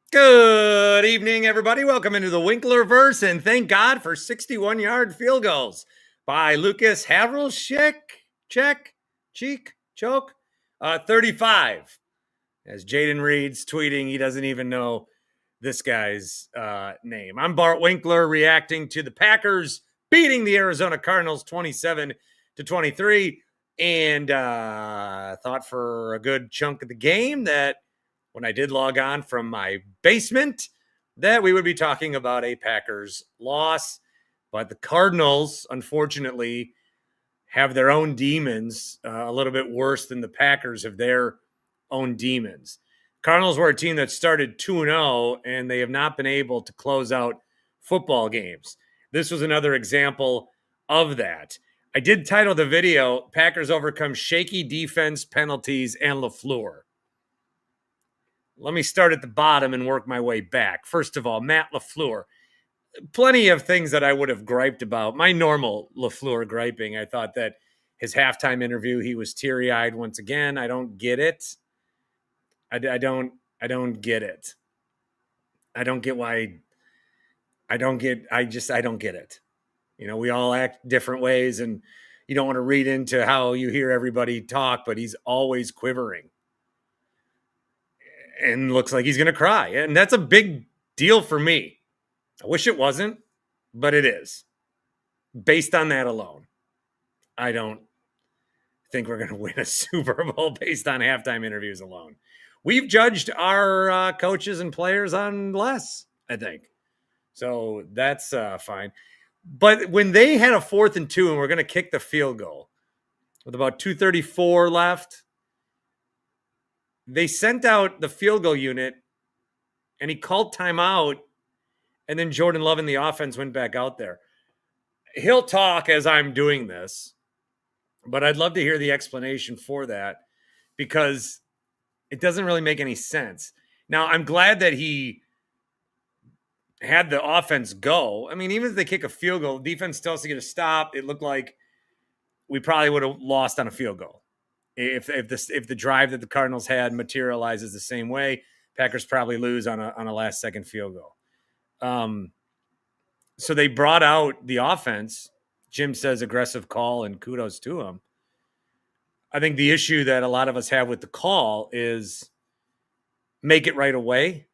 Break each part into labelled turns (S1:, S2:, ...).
S1: Good evening, everybody. Welcome into the Winklerverse, and thank God for 61-yard field goals by Lucas Havrilschick, Choke, 35. As Jaden reads, tweeting, he doesn't even know this guy's name. I'm Bart Winkler, reacting to the Packers beating the Arizona Cardinals 27-23, and thought for a good chunk of the game that when I did log on from my basement, that we would be talking about a Packers loss. But the Cardinals, unfortunately, have their own demons a little bit worse than the Packers have their own demons. Cardinals were a team that started 2-0, and they have not been able to close out football games. This was another example of that. I did title the video, Packers Overcome Shaky Defense, Penalties, and LaFleur. Let me start at the bottom and work my way back. First of all, Matt LaFleur. Plenty of things that I would have griped about. My normal LaFleur griping, I thought that his halftime interview, he was teary-eyed once again. I don't get it. I don't get it. I don't get why. I don't get it. You know, we all act different ways, and you don't want to read into how you hear everybody talk, but he's always quivering and looks like he's going to cry. And that's a big deal for me. I wish it wasn't, but it is. Based on that alone, I don't think we're going to win a Super Bowl based on halftime interviews alone. We've judged our coaches and players on less, I think. So that's fine. But when they had a 4th and 2 and we're going to kick the field goal with about 2:34 left, they sent out the field goal unit and he called timeout. And then Jordan Love and the offense went back out there. He'll talk as I'm doing this, but I'd love to hear the explanation for that because it doesn't really make any sense. Now, I'm glad that he had the offense go. I mean, even if they kick a field goal, defense still has to get a stop. It looked like we probably would have lost on a field goal. If the drive that the Cardinals had materializes the same way, Packers probably lose on a last second field goal. So they brought out the offense. Jim says aggressive call, and kudos to him. I think the issue that a lot of us have with the call is make it right away.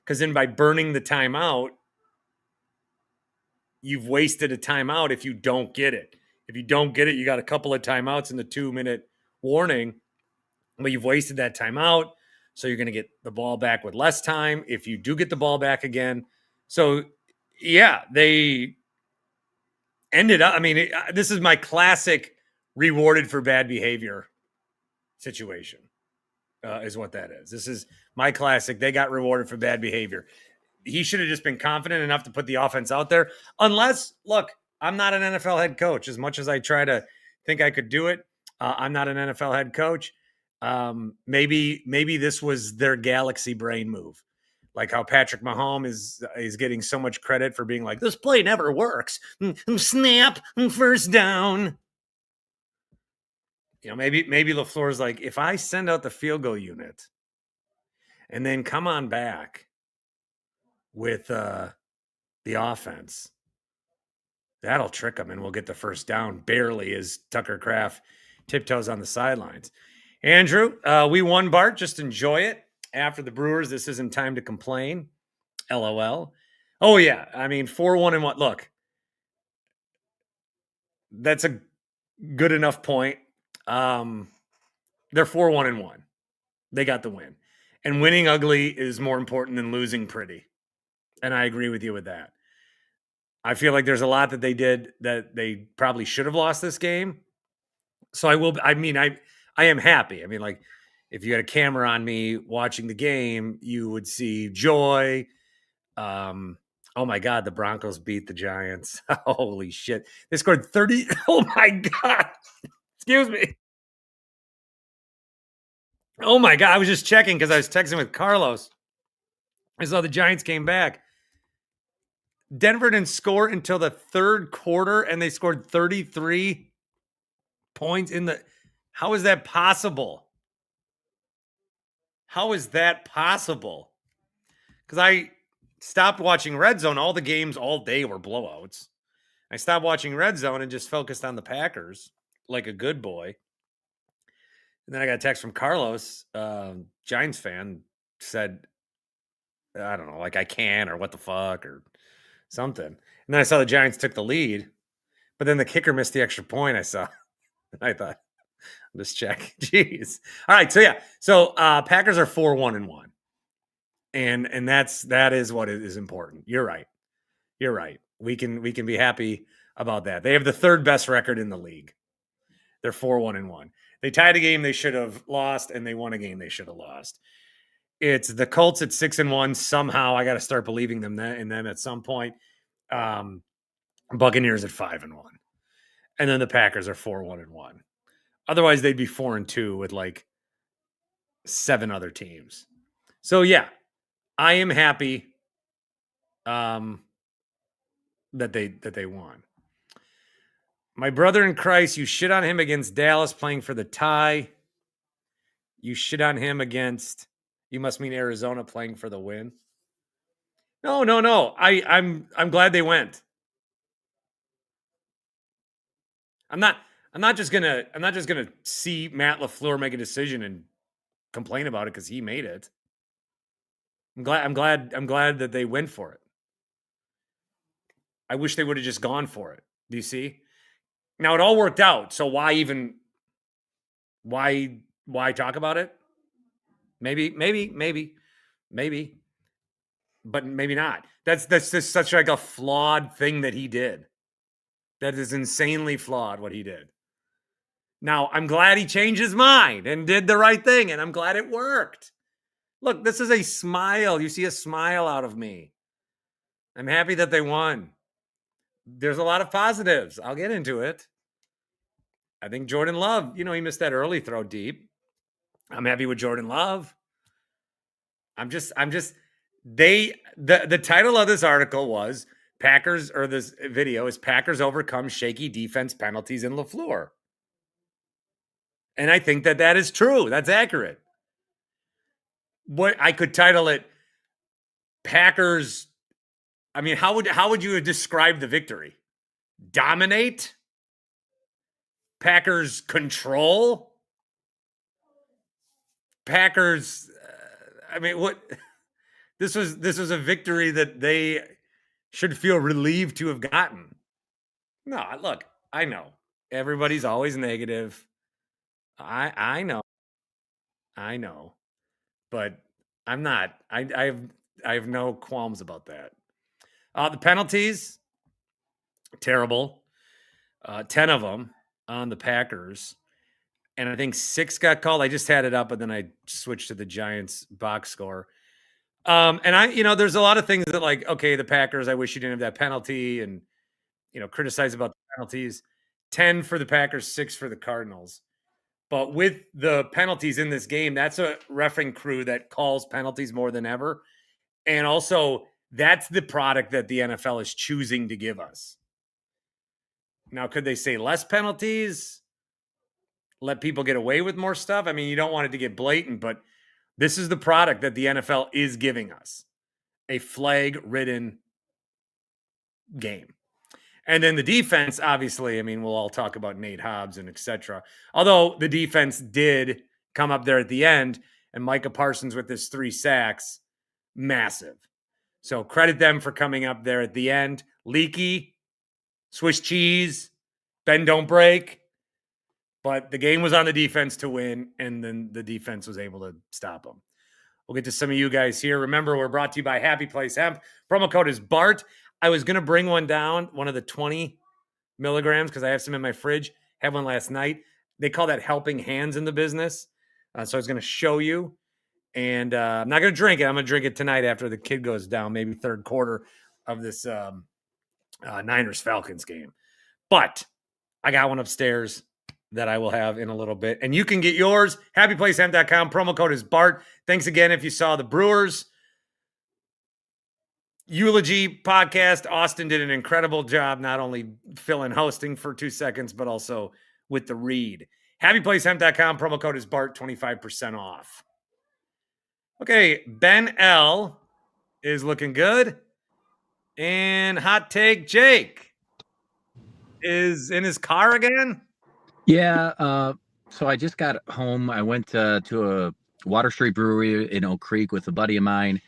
S1: Because then by burning the timeout, you've wasted a timeout if you don't get it. If you don't get it, you got a couple of timeouts in the 2-minute warning, but you've wasted that timeout. So you're going to get the ball back with less time if you do get the ball back again. So, yeah, they ended up, I mean, this is my classic rewarded for bad behavior situation, is what that is. This is my classic. They got rewarded for bad behavior. He should have just been confident enough to put the offense out there. Unless, look, I'm not an NFL head coach. As much as I try to think I could do it, I'm not an NFL head coach. Maybe this was their galaxy brain move. Like how Patrick Mahomes is getting so much credit for being like, this play never works. Snap, first down. You know, maybe LaFleur's like, if I send out the field goal unit and then come on back with the offense, that'll trick them and we'll get the first down barely as Tucker Kraft tiptoes on the sidelines. Andrew, we won, Bart. Just enjoy it. After the Brewers, this isn't time to complain. LOL. Oh, yeah. I mean, 4-1-1. Look, that's a good enough point. They're 4-1-1. They got the win. And winning ugly is more important than losing pretty. And I agree with you with that. I feel like there's a lot that they did that they probably should have lost this game. So I am happy. I mean, like, if you had a camera on me watching the game, you would see joy. Oh my God, the Broncos beat the Giants. Holy shit. They scored 30. Oh my God. Excuse me. Oh my God. I was just checking because I was texting with Carlos. I saw the Giants came back. Denver didn't score until the third quarter, and they scored 33 points in the. How is that possible? How is that possible? because I stopped watching Red Zone. All the games all day were blowouts. I stopped watching Red Zone and just focused on the Packers like a good boy. And then I got a text from Carlos, Giants fan, said, I don't know, like I can't or what the fuck or something. And then I saw the Giants took the lead, but then the kicker missed the extra point. I saw. I thought, let's check. Jeez. All right. So yeah. So Packers are 4-1-1. And that is what is important. You're right. You're right. We can be happy about that. They have the third best record in the league. They're 4-1-1. They tied a game they should have lost, and they won a game they should have lost. It's the Colts at 6-1. Somehow I got to start believing them in them at some point. Buccaneers at 5-1. And then the Packers are 4-1-1. Otherwise, they'd be 4-2 with like 7 other teams. So yeah, I am happy that they won. My brother in Christ, you shit on him against Dallas playing for the tie. You shit on him against, you must mean Arizona playing for the win. No. I'm glad they went. I'm not just gonna see Matt LaFleur make a decision and complain about it because he made it. I'm glad that they went for it. I wish they would have just gone for it. Do you see? Now it all worked out, so why talk about it? Maybe, but maybe not. That's just such like a flawed thing that he did. That is insanely flawed what he did. Now, I'm glad he changed his mind and did the right thing, and I'm glad it worked. Look, this is a smile. You see a smile out of me. I'm happy that they won. There's a lot of positives. I'll get into it. I think Jordan Love, he missed that early throw deep. I'm happy with Jordan Love. The title of this article was Packers, or this video is Packers overcome shaky defense penalties in LaFleur. And I think that is true. That's accurate. What I could title it Packers. I mean, how would you describe the victory? Dominate? Packers control? Packers, what? This was a victory that they should feel relieved to have gotten. No, look, I know everybody's always negative. I know, but I'm not. I have no qualms about that. The penalties, terrible. 10 of them on the Packers. And I think 6 got called. I just had it up, but then I switched to the Giants box score. And there's a lot of things that like, okay, the Packers, I wish you didn't have that penalty and, criticize about the penalties. 10 for the Packers, 6 for the Cardinals. But with the penalties in this game, that's a reffing crew that calls penalties more than ever. And also, that's the product that the NFL is choosing to give us. Now, could they say less penalties? Let people get away with more stuff? I mean, you don't want it to get blatant, but this is the product that the NFL is giving us. A flag-ridden game. And then the defense, obviously, we'll all talk about Nate Hobbs and et cetera. Although the defense did come up there at the end, and Micah Parsons with his 3 sacks, massive. So credit them for coming up there at the end. Leaky, Swiss cheese, bend don't break. But the game was on the defense to win, and then the defense was able to stop them. We'll get to some of you guys here. Remember, we're brought to you by Happy Place Hemp. Promo code is BART. I was going to bring one down, one of the 20 milligrams, because I have some in my fridge. Had one last night. They call that helping hands in the business. So I was going to show you. And I'm not going to drink it. I'm going to drink it tonight after the kid goes down, maybe third quarter of this Niners-Falcons game. But I got one upstairs that I will have in a little bit. And you can get yours, happyplacehemp.com. Promo code is BART. Thanks again if you saw the Brewers eulogy podcast. Austin did an incredible job, not only filling hosting for 2 seconds, but also with the read. Happyplacehemp.com. Promo code is BART, 25% off. Okay, Ben L. is looking good. And hot take Jake is in his car again.
S2: Yeah. So I just got home. I went to a Water Street Brewery in Oak Creek with a buddy of mine,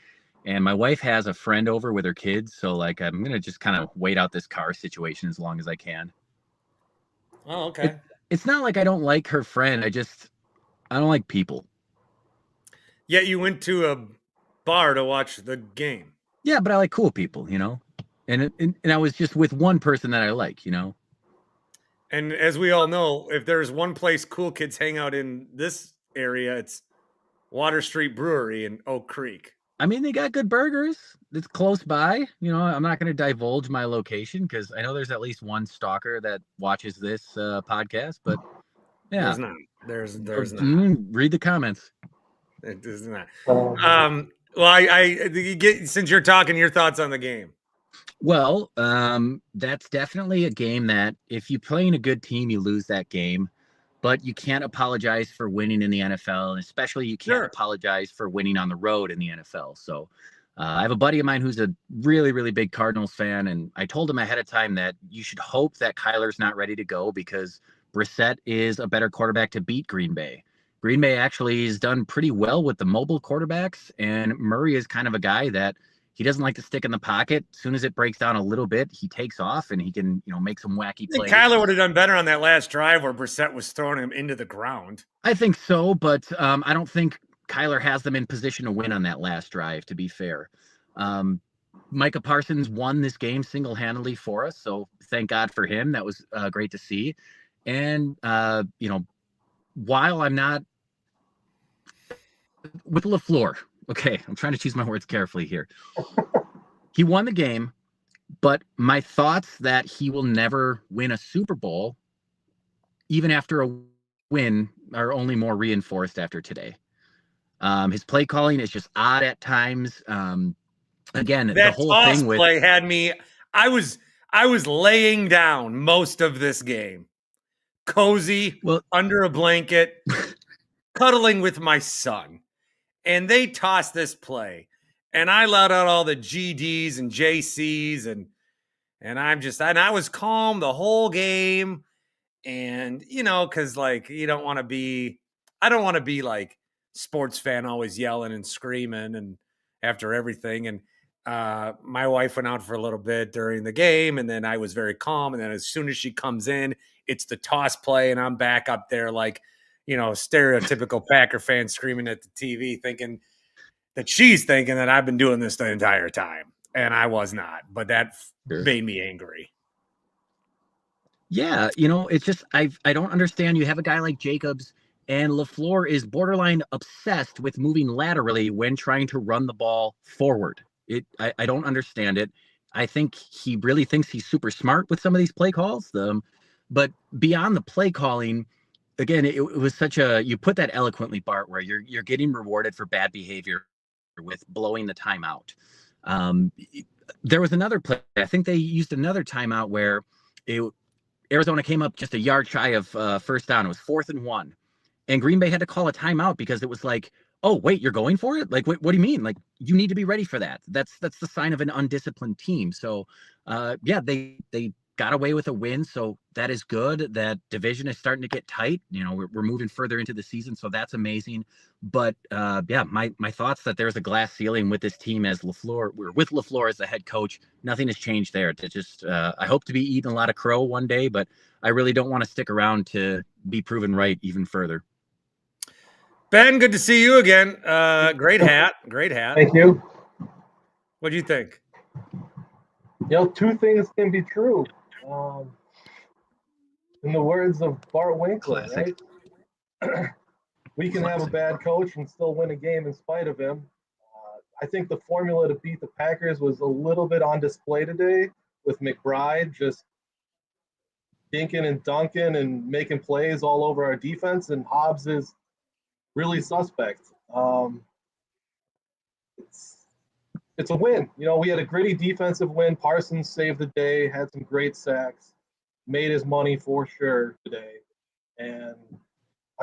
S2: and my wife has a friend over with her kids. So like, I'm gonna just kind of wait out this car situation as long as I can.
S1: Oh,
S2: It
S1: okay.
S2: it's not like I don't like her friend. I don't like people.
S1: Yet you went to a bar to watch the game.
S2: Yeah, but I like cool people, you know. And I was just with one person that I like, you know.
S1: And as we all know, if there's one place cool kids hang out in this area, it's Water Street Brewery in Oak Creek.
S2: I mean, they got good burgers. It's close by. You know, I'm not going to divulge my location because I know there's at least one stalker that watches this podcast. But yeah,
S1: There's not. There's not.
S2: Read the comments.
S1: It is not. Well, I get, since you're talking, your thoughts on the game.
S2: Well, that's definitely a game that if you play in a good team, you lose that game. But you can't apologize for winning in the NFL, and especially you can't apologize for winning on the road in the NFL. So I have a buddy of mine who's a really, really big Cardinals fan, and I told him ahead of time that you should hope that Kyler's not ready to go because Brissett is a better quarterback to beat Green Bay. Green Bay actually has done pretty well with the mobile quarterbacks, and Murray is kind of a guy that he doesn't like to stick in the pocket. As soon as it breaks down a little bit, he takes off and he can, make some wacky plays.
S1: Kyler would have done better on that last drive where Brissett was throwing him into the ground.
S2: I think so, but I don't think Kyler has them in position to win on that last drive, to be fair. Micah Parsons won this game single-handedly for us, so thank God for him. That was great to see. And, while I'm not with LaFleur, okay, I'm trying to choose my words carefully here. He won the game, but my thoughts that he will never win a Super Bowl, even after a win, are only more reinforced after today. His play calling is just odd at times. Again,
S1: that
S2: the whole thing with
S1: play had me. I was laying down most of this game, cozy, under a blanket, cuddling with my son. And they tossed this play, and I let out all the GDs and JCs, and I was calm the whole game, and because like I don't want to be like sports fan always yelling and screaming and after everything, and my wife went out for a little bit during the game, and then I was very calm, and then as soon as she comes in, it's the toss play, and I'm back up there like stereotypical Packer fan screaming at the TV, thinking that she's thinking that I've been doing this the entire time. And I was not, but that made me angry.
S2: Yeah. It's just, I don't understand. You have a guy like Jacobs, and LaFleur is borderline obsessed with moving laterally when trying to run the ball forward. I don't understand it. I think he really thinks he's super smart with some of these play calls. But beyond the play calling, again, it was you put that eloquently, Bart, where you're getting rewarded for bad behavior with blowing the timeout. There was another play. I think they used another timeout where Arizona came up just a yard shy of first down. It was 4th and 1. And Green Bay had to call a timeout because it was like, oh, wait, you're going for it? Like, what do you mean? Like, you need to be ready for that. That's the sign of an undisciplined team. So, they got away with a win, so that is good. That division is starting to get tight. We're moving further into the season, so that's amazing. But my thoughts that there's a glass ceiling with this team with LaFleur as the head coach. Nothing has changed there. To just I hope to be eating a lot of crow one day, but I really don't want to stick around to be proven right even further.
S1: Ben, good to see you again. Great hat.
S3: Thank you.
S1: What do you think?
S3: Two things can be true. In the words of Bart Winkler,
S2: Classic.
S3: Right? We can have a bad coach and still win a game in spite of him. I think the formula to beat the Packers was a little bit on display today with McBride just dinking and dunking and making plays all over our defense, and Hobbs is really suspect. It's a win. We had a gritty defensive win. Parsons saved the day, had some great sacks, made his money for sure today. And,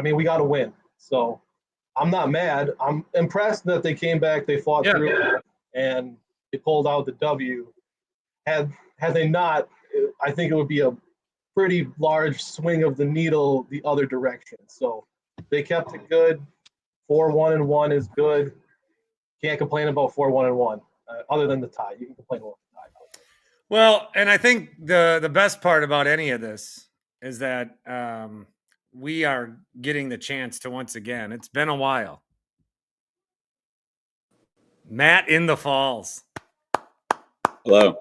S3: we got to win. So I'm not mad. I'm impressed that they came back, they fought through. and they pulled out the W. Had they not, I think it would be a pretty large swing of the needle the other direction. So they kept it good. 4-1-1 is good. Can't complain about 4-1-1. Other than the tie, you can complain about the tie.
S1: Well, and I think the best part about any of this is that we are getting the chance to once again. It's been a while. Matt in the Falls.
S4: Hello.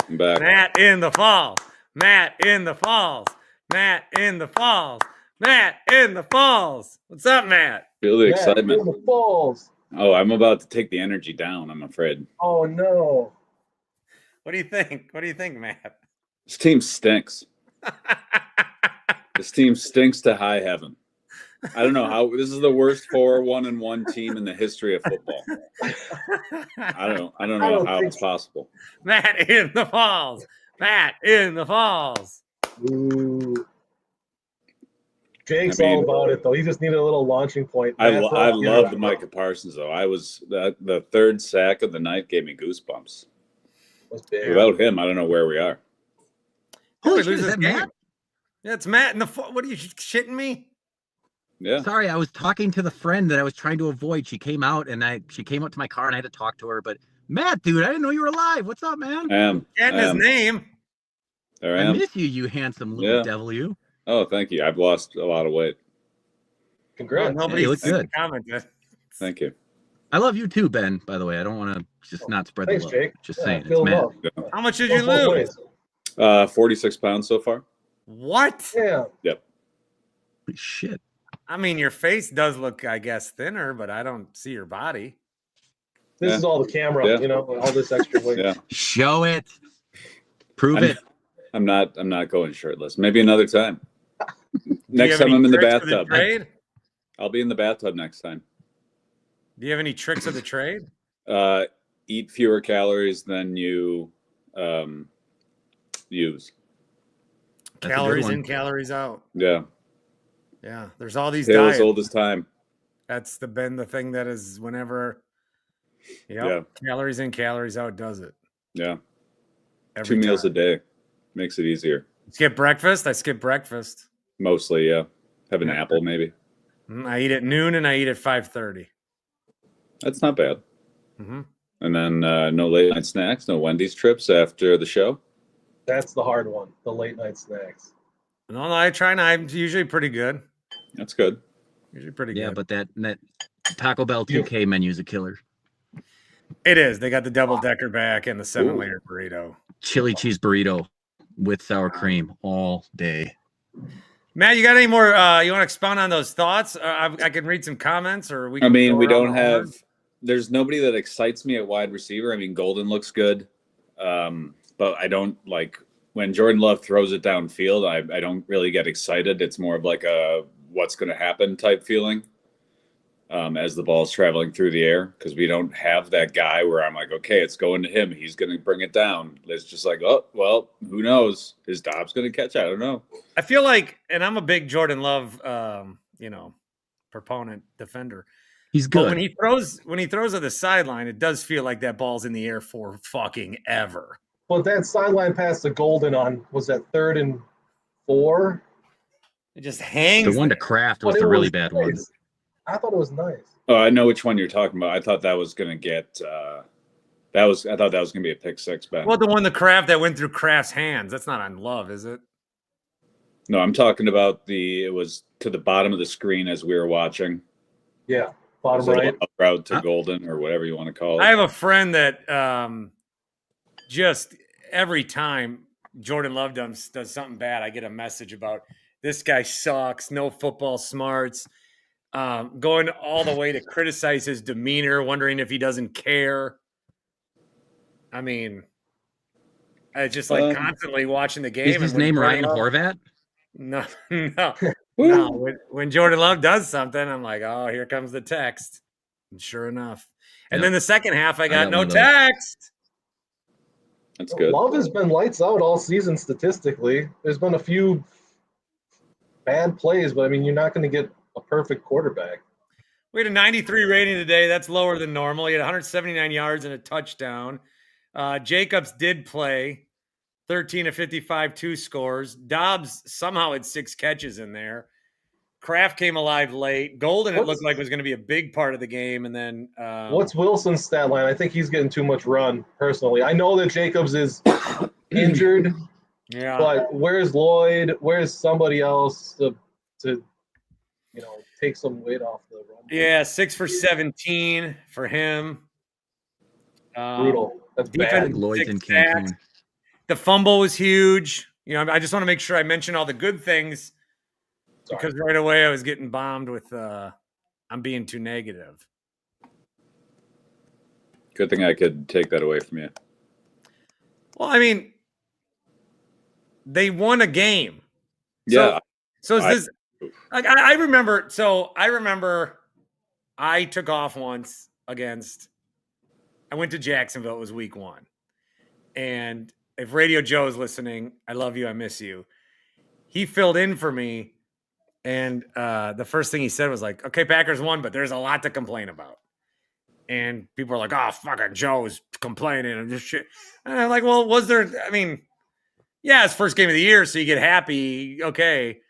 S4: I'm back.
S1: Matt in the Falls. Matt in the Falls. Matt in the Falls. Matt in the Falls. What's up, Matt?
S4: Feel the
S3: Matt
S4: excitement.
S3: in the Falls.
S4: Oh, I'm about to take the energy down, I'm afraid.
S3: Oh, no.
S1: What do you think? What do you think, Matt?
S4: This team stinks. This team stinks to high heaven. I don't know how this is the worst 4-1-1 team in the history of football. I don't know how it's possible.
S1: Matt in the Falls. Matt in the Falls.
S3: Ooh. Jake's all about it, though. He just needed a little launching point.
S4: I love the Micah Parsons, though. The third sack of the night gave me goosebumps. Without him, I don't know where we are.
S2: Holy shit, is that Matt?
S1: Yeah, it's Matt in the Falls. What are you shitting me?
S4: Yeah.
S2: Sorry, I was talking to the friend that I was trying to avoid. She came out she came up to my car and I had to talk to her. But Matt, dude, I didn't know you were alive. What's up, man?
S1: Getting his name.
S4: There I
S2: I
S4: am.
S2: miss you, you handsome little devil, you.
S4: Oh, thank you. I've lost a lot of weight.
S3: Congrats.
S1: Well,
S2: You look good.
S1: Commented.
S4: Thank you.
S2: I love you too, Ben, by the way. I don't want to just not spread
S3: Thanks,
S2: the love.
S3: Jake.
S2: Just
S3: Yeah,
S2: saying. It's
S3: feel
S2: Matt.
S3: love.
S1: How much did you
S3: Both
S1: lose?
S3: ways.
S4: 46 pounds so far.
S1: What?
S3: Yeah.
S4: Yep.
S2: Holy shit.
S1: I mean, your face does look, I guess, thinner, but I don't see your body.
S3: This is all the camera, all this extra weight.
S4: Yeah.
S2: Show it. Prove it.
S4: I'm not going shirtless. Maybe another time. Next
S1: have
S4: time
S1: any
S4: I'm in the
S1: tricks of the
S4: bathtub.
S1: trade?
S4: I'll be in the bathtub next time.
S1: Do you have any tricks of the trade?
S4: Eat fewer calories than you use.
S2: That's a good
S1: Calories
S2: one.
S1: in, calories out.
S4: Yeah.
S1: Yeah, there's all these
S4: Tale as
S1: diets.
S4: old as time.
S1: That's been the thing that is whenever, calories in, calories out does it.
S4: Yeah.
S1: Every
S4: 2 meals
S1: time.
S4: a day makes it easier.
S1: Skip breakfast. I skip breakfast.
S4: Mostly, yeah. Have an apple, maybe.
S1: I eat at noon and I eat at 5:30.
S4: That's not bad.
S1: Mm-hmm.
S4: And then no late night snacks, no Wendy's trips after the show.
S3: That's the hard one, the late night snacks.
S1: No, I try not. I'm usually pretty good.
S4: That's good.
S1: Usually pretty good.
S2: Yeah, but that Taco Bell 2K menu is a killer.
S1: It is. They got the double decker back and the 7-layer burrito.
S2: Chili cheese burrito with sour cream all day.
S1: Matt, you got any more? You want to expound on those thoughts? I can read some comments, or we.
S4: I mean, we
S1: go around
S4: don't
S1: the
S4: have.
S1: horn.
S4: There's nobody that excites me at wide receiver. I mean, Golden looks good, but I don't like when Jordan Love throws it downfield. I don't really get excited. It's more of like a what's going to happen type feeling as the ball's traveling through the air, because we don't have that guy where I'm like, okay, it's going to him. He's going to bring it down. It's just like, oh, well, who knows? Is Dobbs going to catch? I don't know.
S1: I feel like, and I'm a big Jordan Love, proponent, defender.
S2: He's
S1: But
S2: good.
S1: when he throws at the sideline, it does feel like that ball's in the air for fucking ever.
S3: But that sideline pass to Golden was that 3rd and 4?
S1: It just hangs.
S2: The one to
S1: there.
S2: Kraft was
S3: But it
S2: the really
S3: was
S2: bad
S3: nice.
S2: one.
S3: I thought it was nice.
S4: Oh, I know which one you're talking about. I thought that was going to get. I thought that was going to be a pick six, Ben.
S1: Well, the one the Kraft that went through Kraft's hands. That's not on Love, is it?
S4: No, I'm talking about it was to the bottom of the screen as we were watching.
S3: Yeah, bottom
S4: It was
S3: right.
S4: a route to Golden or whatever you want to call it.
S1: I have a friend that just every time Jordan Love does something bad, I get a message about this guy sucks, no football smarts, going all the way to criticize his demeanor, wondering if he doesn't care. I mean, I just like constantly watching the game.
S2: Is his name Ryan Horvat?
S1: No. When Jordan Love does something, I'm like, oh, here comes the text. And sure enough. And then the second half, I got no text.
S4: That's good.
S3: Love has been lights out all season statistically. There's been a few bad plays, but I mean, you're not going to get a perfect quarterback.
S1: We had a 93 rating today. That's lower than normal. He had 179 yards and a touchdown. Jacobs did play 13 of 55, 2 scores. Dobbs somehow had 6 catches in there. Kraft came alive late. Golden, it looked like, was going to be a big part of the game. And then
S3: what's Wilson's stat line? I think he's getting too much run, personally. I know that Jacobs is injured, but where's Lloyd? Where's somebody else to take some weight off the run?
S1: Yeah, 6 for 17 for him.
S3: Brutal. That's
S2: bad. Lloyd's in Cancun.
S1: The fumble was huge. I just want to make sure I mention all the good things because right away I was getting bombed with I'm being too negative.
S4: Good thing I could take that away from you.
S1: Well, I mean, they won a game.
S4: Yeah.
S1: So is this like I remember I took off once I went to Jacksonville. It was week 1. And if Radio Joe is listening, I love you. I miss you. He filled in for me. And the first thing he said was like, okay, Packers won, but there's a lot to complain about. And people are like, oh, fucking Joe's complaining and just shit. And I'm like, well, was there, I mean, yeah, it's first game of the year, so you get happy. Okay.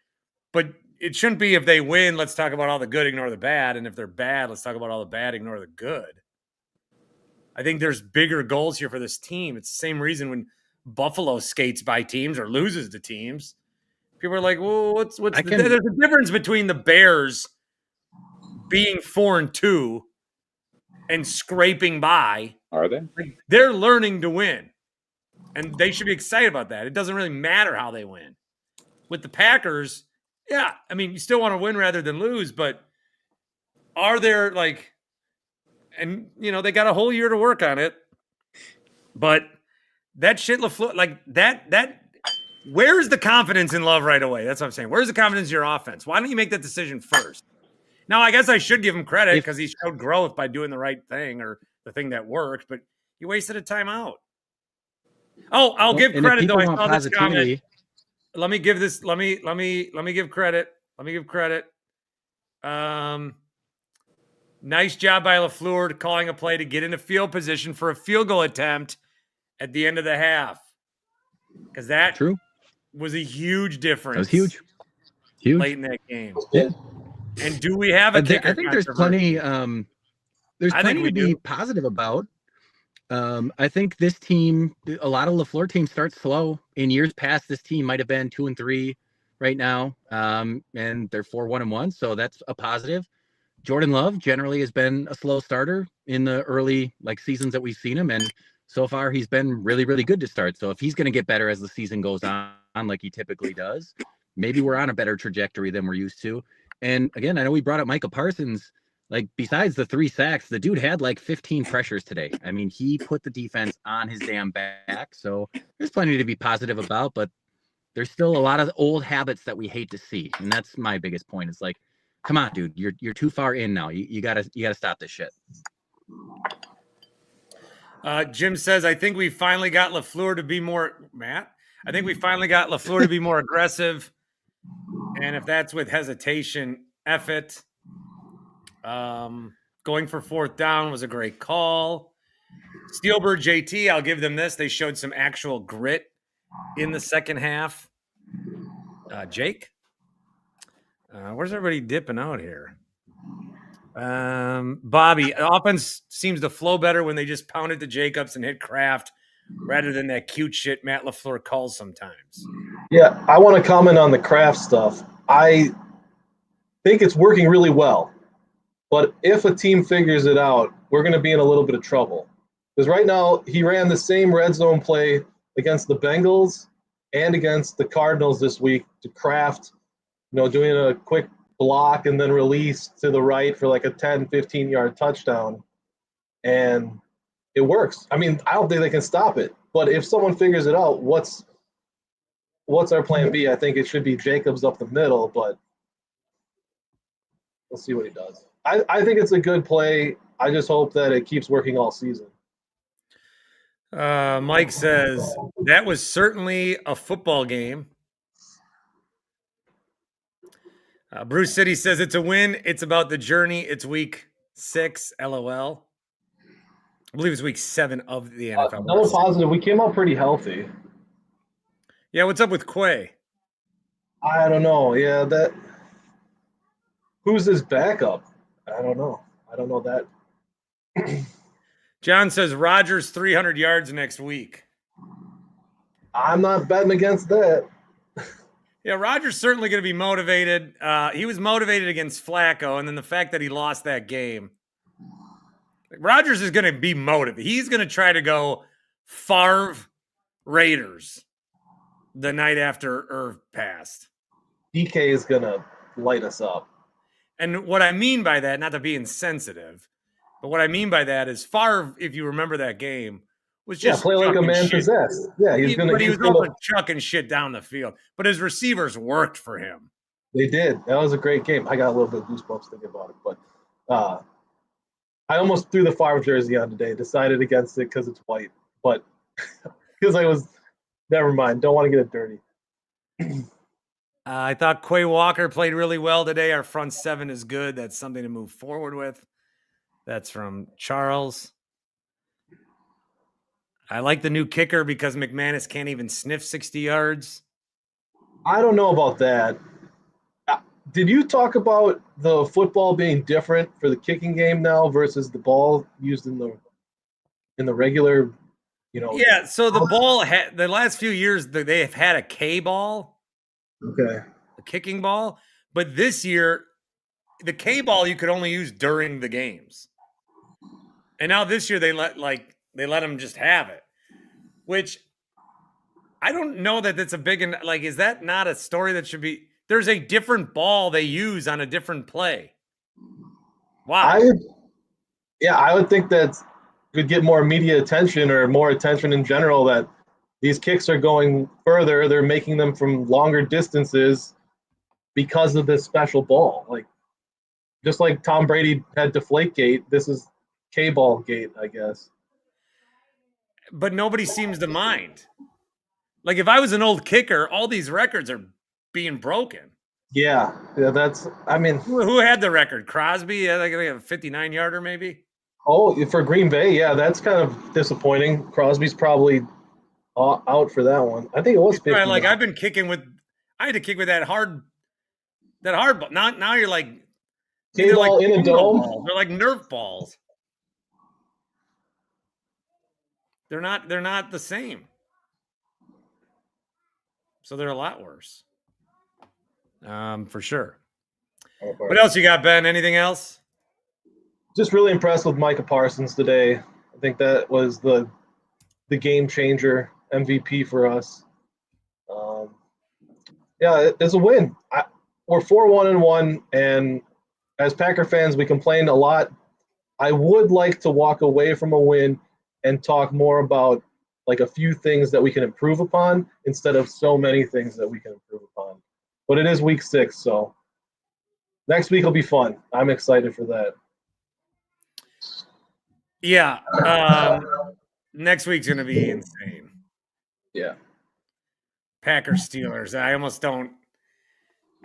S1: But it shouldn't be if they win, let's talk about all the good, ignore the bad. And if they're bad, let's talk about all the bad, ignore the good. I think there's bigger goals here for this team. It's the same reason when Buffalo skates by teams or loses to teams. People are like, well, there's a difference between the Bears being 4-2 and scraping by.
S4: Are they?
S1: Like, they're learning to win. And they should be excited about that. It doesn't really matter how they win. With the Packers, yeah, I mean, you still want to win rather than lose, but are there like, and they got a whole year to work on it, but that shit LaFleur, like that, where's the confidence in Love right away? That's what I'm saying. Where's the confidence in your offense? Why don't you make that decision first? Now, I guess I should give him credit because he showed growth by doing the right thing or the thing that wored, but he wasted a timeout. Oh, I'll give credit though. I saw this comment. Let me give credit. Nice job by LaFleur calling a play to get into field position for a field goal attempt at the end of the half. Because that was a huge difference.
S2: That was huge.
S1: Late in that game.
S2: Yeah.
S1: And do we have a kicker?
S2: I think there's plenty to be positive about. I think this team, a lot of LaFleur teams start slow. In years past, this team might have been 2-3 right now. And they're 4-1-1. So that's a positive. Jordan Love generally has been a slow starter in the early seasons that we've seen him. And so far he's been really, really good to start. So if he's going to get better as the season goes on like he typically does, maybe we're on a better trajectory than we're used to. And again, I know we brought up Micah Parsons. Like, besides the 3 sacks, the dude had 15 pressures today. I mean, he put the defense on his damn back. So there's plenty to be positive about, but there's still a lot of old habits that we hate to see. And that's my biggest point. It's like, come on, dude, you're too far in now. You gotta stop this shit.
S1: Jim says, I think we finally got LaFleur to be more aggressive. And if that's with hesitation, F it. Going for 4th down was a great call. Steelbird JT, I'll give them this. They showed some actual grit in the second half. Jake? Where's everybody dipping out here? Bobby, offense seems to flow better when they just pounded to Jacobs and hit Kraft rather than that cute shit Matt LaFleur calls sometimes.
S3: Yeah, I want to comment on the Kraft stuff. I think it's working really well. But if a team figures it out, we're going to be in a little bit of trouble. Because right now, he ran the same red zone play against the Bengals and against the Cardinals this week to Kraft, doing a quick block and then release to the right for a 10, 15-yard touchdown. And it works. I mean, I don't think they can stop it. But if someone figures it out, what's our plan B? I think it should be Jacobs up the middle, but we'll see what he does. I think it's a good play. I just hope that it keeps working all season.
S1: Mike says, that was certainly a football game. Bruce City says it's a win. It's about the journey. It's week 6. LOL. I believe it's week 7 of the NFL.
S3: Another positive. We came out pretty healthy.
S1: Yeah, what's up with Quay?
S3: I don't know. Yeah, that. Who's his backup? I don't know. I don't know that.
S1: John says Rodgers 300 yards next week.
S3: I'm not betting against that.
S1: Yeah, Rodgers certainly going to be motivated. He was motivated against Flacco, and then the fact that he lost that game. Rodgers is going to be motivated. He's going to try to go Favre Raiders the night after Irv passed.
S3: DK is going to light us up.
S1: And what I mean by that, not to be insensitive, but what I mean by that is Favre, if you remember that game, was just
S3: play like a man possessed. Yeah,
S1: he was also chucking shit down the field. But his receivers worked for him.
S3: They did. That was a great game. I got a little bit of goosebumps thinking about it. But I almost threw the Favre jersey on today. Decided against it because it's white. But because never mind. Don't want to get it dirty.
S1: I thought Quay Walker played really well today. Our front 7 is good. That's something to move forward with. That's from Charles. I like the new kicker because McManus can't even sniff 60 yards.
S3: I don't know about that. Did you talk about the football being different for the kicking game now versus the ball used in the regular,
S1: Yeah, so the ball the last few years they have had a K ball.
S3: Okay.
S1: A kicking ball, but this year the K ball you could only use during the games. And now this year they let them just have it, which I don't know that that's a big is that not a story that should be? There's a different ball they use on a different play. Wow.
S3: I would think that could get more media attention or more attention in general, that these kicks are going further. They're making them from longer distances because of this special ball. Like, just like Tom Brady had Deflategate, this is K-ball gate, I guess.
S1: But nobody seems to mind. Like, if I was an old kicker, all these records are being broken.
S3: Yeah, that's, I mean.
S1: Who had the record? Crosby? I think they have a 59-yarder maybe?
S3: Oh, for Green Bay, yeah, that's kind of disappointing. Crosby's probably out for that one. I think it was 50.
S1: Like, I've been kicking with, I had to kick with that hard ball. Now you're like,
S3: K-ball in a dome?
S1: Balls. They're like Nerf balls. They're not the same. So they're a lot worse. For sure. What else you got, Ben? Anything else?
S3: Just really impressed with Micah Parsons today. I think that was the game changer, MVP for us. It's a win. We're 4-1-1, and as Packer fans, we complained a lot. I would like to walk away from a win and talk more about like a few things that we can improve upon instead of so many things that we can improve upon. But it is week 6, so next week will be fun. I'm excited for that.
S1: Yeah. Next week's going to be insane.
S3: Yeah.
S1: Packers Steelers.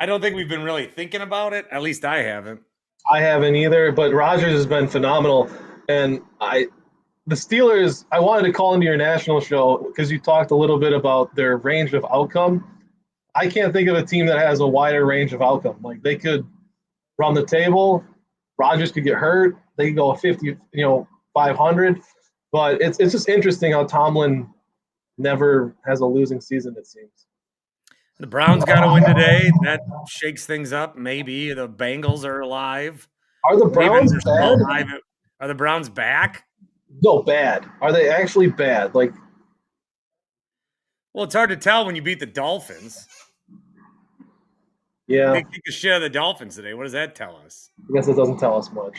S1: I don't think we've been really thinking about it. At least I haven't.
S3: I haven't either, but Rodgers has been phenomenal. And the Steelers, I wanted to call into your national show because you talked a little bit about their range of outcome. I can't think of a team that has a wider range of outcome. Like, they could run the table. Rodgers could get hurt. They could go 50, 500. But it's just interesting how Tomlin never has a losing season, it seems.
S1: The Browns got to win today. That shakes things up. Maybe the Bengals are alive.
S3: Are the Browns bad?
S1: Are the Browns back?
S3: No, bad. Are they actually bad? Well,
S1: it's hard to tell when you beat the Dolphins.
S3: Yeah.
S1: They kicked the shit out of the Dolphins today. What does that tell us?
S3: I guess it doesn't tell us much.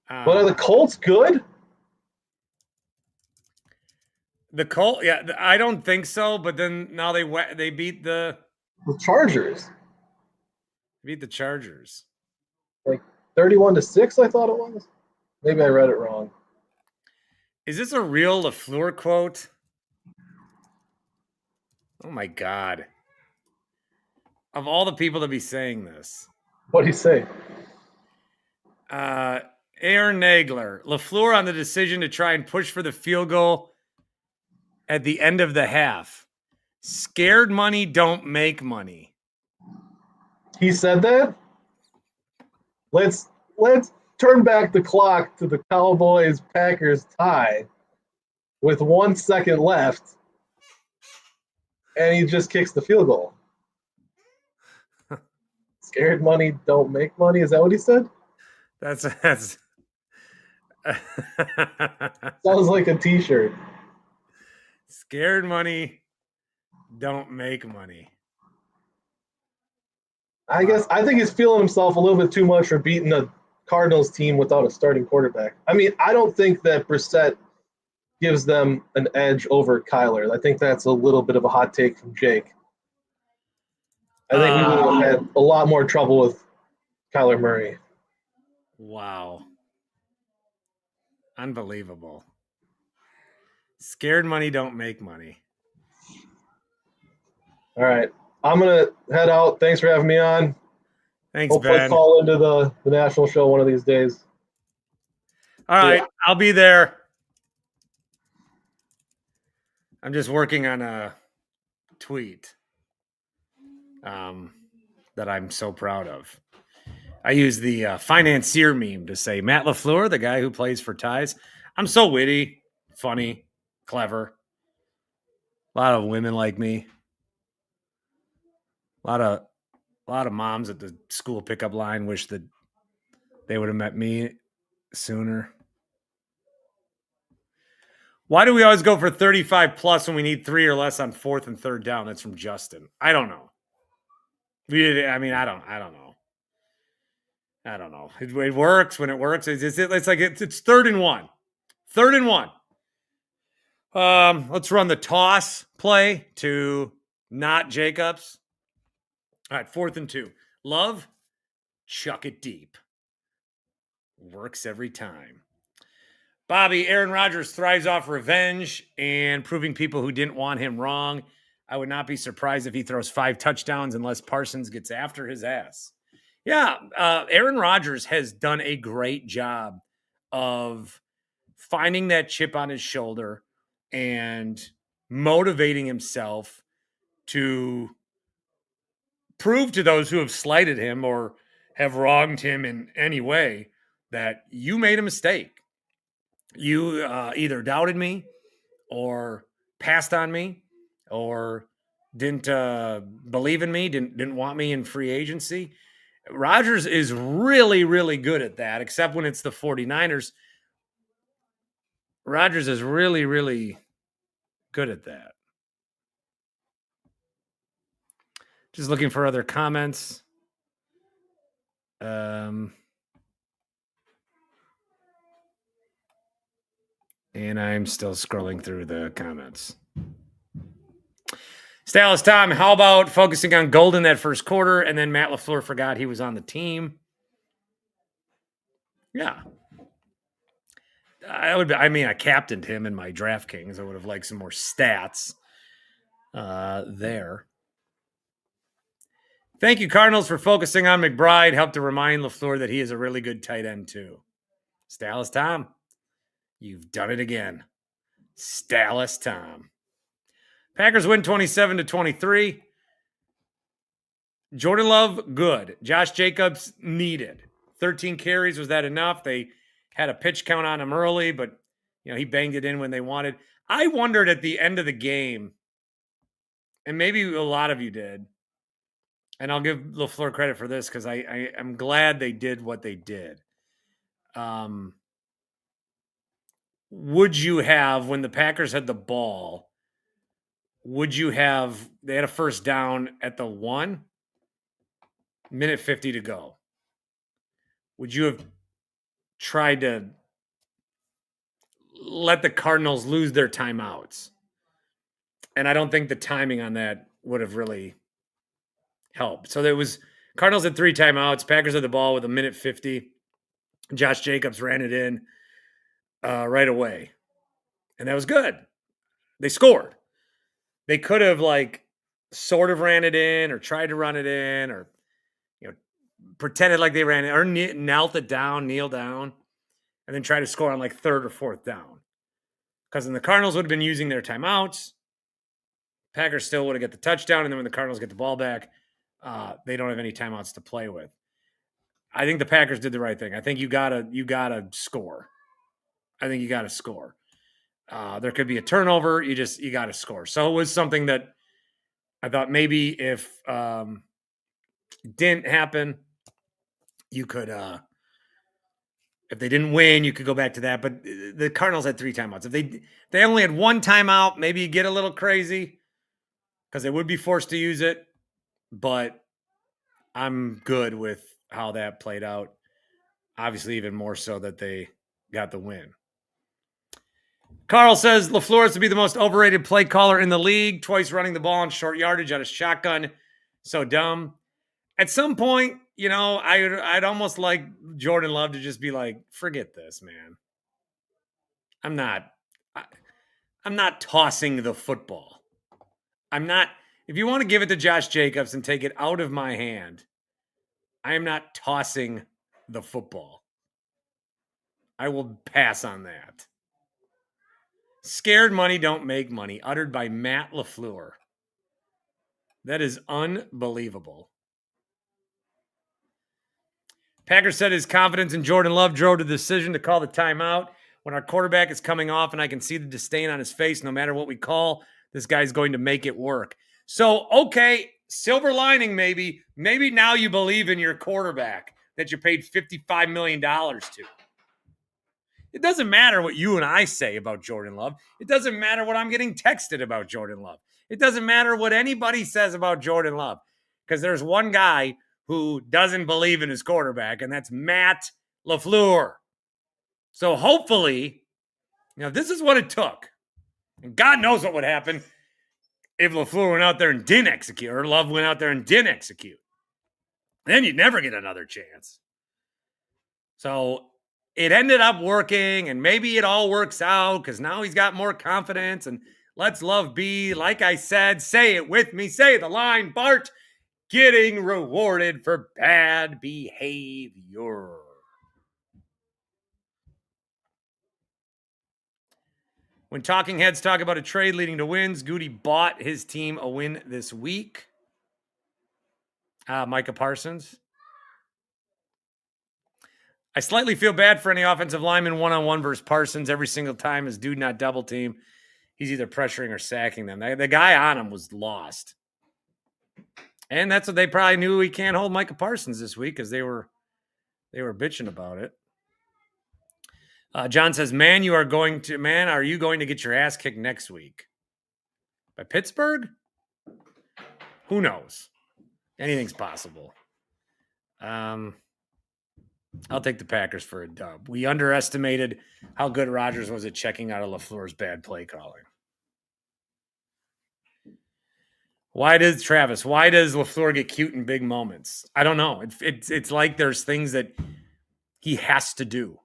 S3: But are the Colts good?
S1: The Colts, yeah, I don't think so. But then now they beat the
S3: Chargers.
S1: Beat the Chargers.
S3: Like 31-6, I thought it was. Maybe I read it wrong.
S1: Is this a real LaFleur quote? Oh my God. of all the people to be saying this.
S3: What do you say?
S1: Aaron Nagler, LaFleur on the decision to try and push for the field goal at the end of the half. Scared money don't make money.
S3: He said that? Let's turn back the clock to the Cowboys-Packers tie with 1 second left, and he just kicks the field goal. Scared money don't make money? Is that what he said?
S1: That's
S3: Sounds like a t-shirt.
S1: Scared money don't make money.
S3: I think he's feeling himself a little bit too much for beating a Cardinals team without a starting quarterback. I mean, I don't think that Brissett gives them an edge over Kyler. I think that's a little bit of a hot take from Jake. I think we would have had a lot more trouble with Kyler Murray.
S1: Wow. Unbelievable. Scared money don't make money.
S3: All right. I'm going to head out. Thanks for having me on.
S1: Thanks,
S3: Hopefully
S1: Ben.
S3: call into the national show one of these days.
S1: All right. I'll be there. I'm just working on a tweet that I'm so proud of. I use the financier meme to say Matt LaFleur, the guy who plays for Ties. I'm so witty, funny, clever. A lot of women like me. A lot of moms at the school pickup line wish that they would have met me sooner. Why do we always go for 35 plus when we need 3 or less on 4th and 3rd down? That's from Justin. I don't know. I don't know. It works when it works. It's like it's 3rd and 1. 3rd and 1. Let's run the toss play to not Jacobs. All right, 4th and 2. Love, chuck it deep. Works every time. Bobby, Aaron Rodgers thrives off revenge and proving people who didn't want him wrong. I would not be surprised if he throws 5 touchdowns unless Parsons gets after his ass. Yeah, Aaron Rodgers has done a great job of finding that chip on his shoulder and motivating himself to prove to those who have slighted him or have wronged him in any way that you made a mistake. You either doubted me or passed on me or didn't believe in me, didn't want me in free agency. Rodgers is really, really good at that, except when it's the 49ers. Rodgers is really, really good at that. Just looking for other comments. And I'm still scrolling through the comments. Dallas Tom, how about focusing on Golden that first quarter and then Matt LaFleur forgot he was on the team? Yeah. I captained him in my DraftKings. I would have liked some more stats there. Thank you, Cardinals, for focusing on McBride. Helped to remind LaFleur that he is a really good tight end, too. Dallas Tom, you've done it again. Dallas Tom. Packers win 27-23. Jordan Love, good. Josh Jacobs, needed. 13 carries, was that enough? They had a pitch count on him early, but he banged it in when they wanted. I wondered at the end of the game, and maybe a lot of you did, and I'll give LaFleur credit for this because I'm glad they did what they did. Would you have, when the Packers had the ball, they had a first down at the 1 minute 50 to go. Would you have tried to let the Cardinals lose their timeouts? And I don't think the timing on that would have really helped. So there was Cardinals had 3 timeouts. Packers had the ball with a minute 50. Josh Jacobs ran it in right away. And that was good. They scored. They could have sort of ran it in or tried to run it in or, pretended like they ran it or knelt it down, kneel down, and then try to score on like third or fourth down. Because then the Cardinals would have been using their timeouts. Packers still would have got the touchdown, and then when the Cardinals get the ball back, they don't have any timeouts to play with. I think the Packers did the right thing. I think you gotta score. I think you gotta score. There could be a turnover. You gotta score. So it was something that I thought maybe if didn't happen, you could if they didn't win, you could go back to that. But the Cardinals had 3 timeouts. If they only had 1 timeout, maybe you get a little crazy because they would be forced to use it. But I'm good with how that played out. Obviously, even more so that they got the win. Carl says LaFleur is to be the most overrated play caller in the league. Twice running the ball in short yardage out of shotgun. So dumb. At some point, I'd almost like Jordan Love to just be like, forget this, man. I'm not tossing the football. If you want to give it to Josh Jacobs and take it out of my hand, I am not tossing the football. I will pass on that. Scared money don't make money, uttered by Matt LaFleur. That is unbelievable. Packers said his confidence in Jordan Love drove to the decision to call the timeout. When our quarterback is coming off and I can see the disdain on his face, no matter what we call, this guy's going to make it work. So, okay, silver lining maybe. Maybe now you believe in your quarterback that you paid $55 million to. It doesn't matter what you and I say about Jordan Love. It doesn't matter what I'm getting texted about Jordan Love. It doesn't matter what anybody says about Jordan Love. Because there's one guy who doesn't believe in his quarterback, and that's Matt LaFleur. So hopefully, this is what it took. And God knows what would happen if LaFleur went out there and didn't execute, or Love went out there and didn't execute. Then you'd never get another chance. So it ended up working, and maybe it all works out because now he's got more confidence, and let's Love be, like I said, say it with me, say the line, Bart, getting rewarded for bad behavior. When talking heads talk about a trade leading to wins, Goody bought his team a win this week. Micah Parsons. I slightly feel bad for any offensive lineman one-on-one versus Parsons every single time his dude not double team. He's either pressuring or sacking them. The guy on him was lost. And that's what they probably knew. He can't hold Micah Parsons this week because they were bitching about it. John says, are you going to get your ass kicked next week? By Pittsburgh? Who knows? Anything's possible. I'll take the Packers for a dub. We underestimated how good Rodgers was at checking out of LaFleur's bad play calling. Why does LaFleur get cute in big moments? I don't know. It's like there's things that he has to do.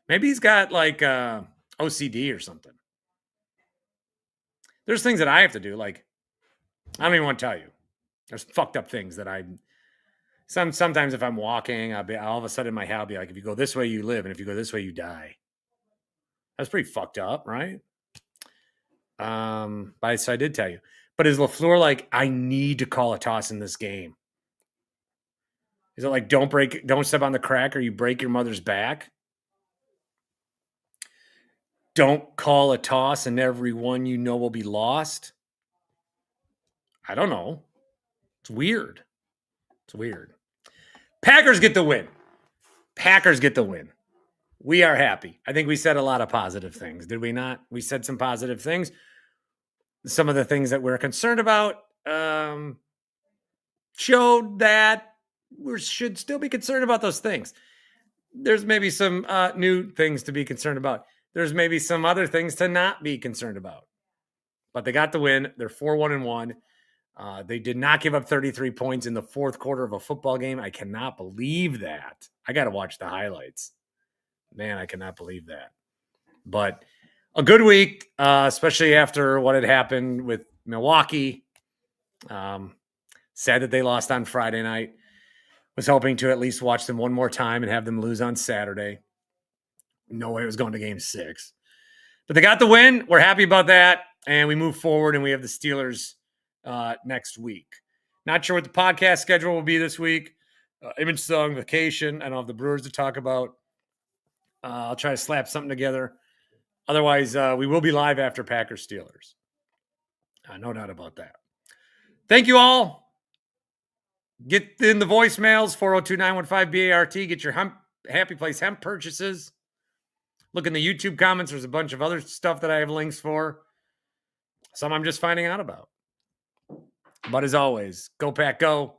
S1: Maybe he's got like OCD or something. There's things that I have to do. Like, I don't even want to tell you. There's fucked up things that sometimes if I'm walking, I'll all of a sudden in my head, I'll be like, if you go this way, you live. And if you go this way, you die. That's pretty fucked up, right? But so I did tell you. But is LaFleur like, I need to call a toss in this game? Is it like, don't step on the crack or you break your mother's back? Don't call a toss and everyone will be lost? I don't know. It's weird. Packers get the win. We are happy. I think we said a lot of positive things. Did we not? We said some positive things. Some of the things that we're concerned about showed that we should still be concerned about those things. There's maybe some new things to be concerned about. There's maybe some other things to not be concerned about. But they got the win. They're 4-1-1. They did not give up 33 points in the fourth quarter of a football game. I cannot believe that. I got to watch the highlights. Man, I cannot believe that. But a good week, especially after what had happened with Milwaukee. Sad that they lost on Friday night. Was hoping to at least watch them one more time and have them lose on Saturday. No way it was going to game 6. But they got the win. We're happy about that. And we move forward, and we have the Steelers next week. Not sure what the podcast schedule will be this week. Image song, vacation. I don't have the Brewers to talk about. I'll try to slap something together. Otherwise, we will be live after Packers Steelers. No doubt about that. Thank you all. Get in the voicemails, 402-915-BART. Get your Happy Place hemp purchases. Look in the YouTube comments. There's a bunch of other stuff that I have links for. Some I'm just finding out about. But as always, go Pack Go.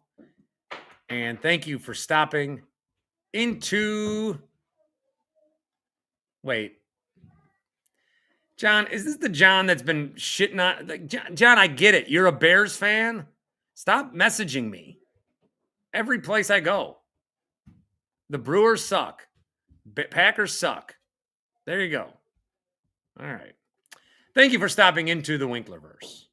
S1: And thank you for stopping into... Wait. John, is this the John that's been shitting on... John, I get it. You're a Bears fan. Stop messaging me. Every place I go. The Brewers suck. Packers suck. There you go. All right. Thank you for stopping into the Winklerverse.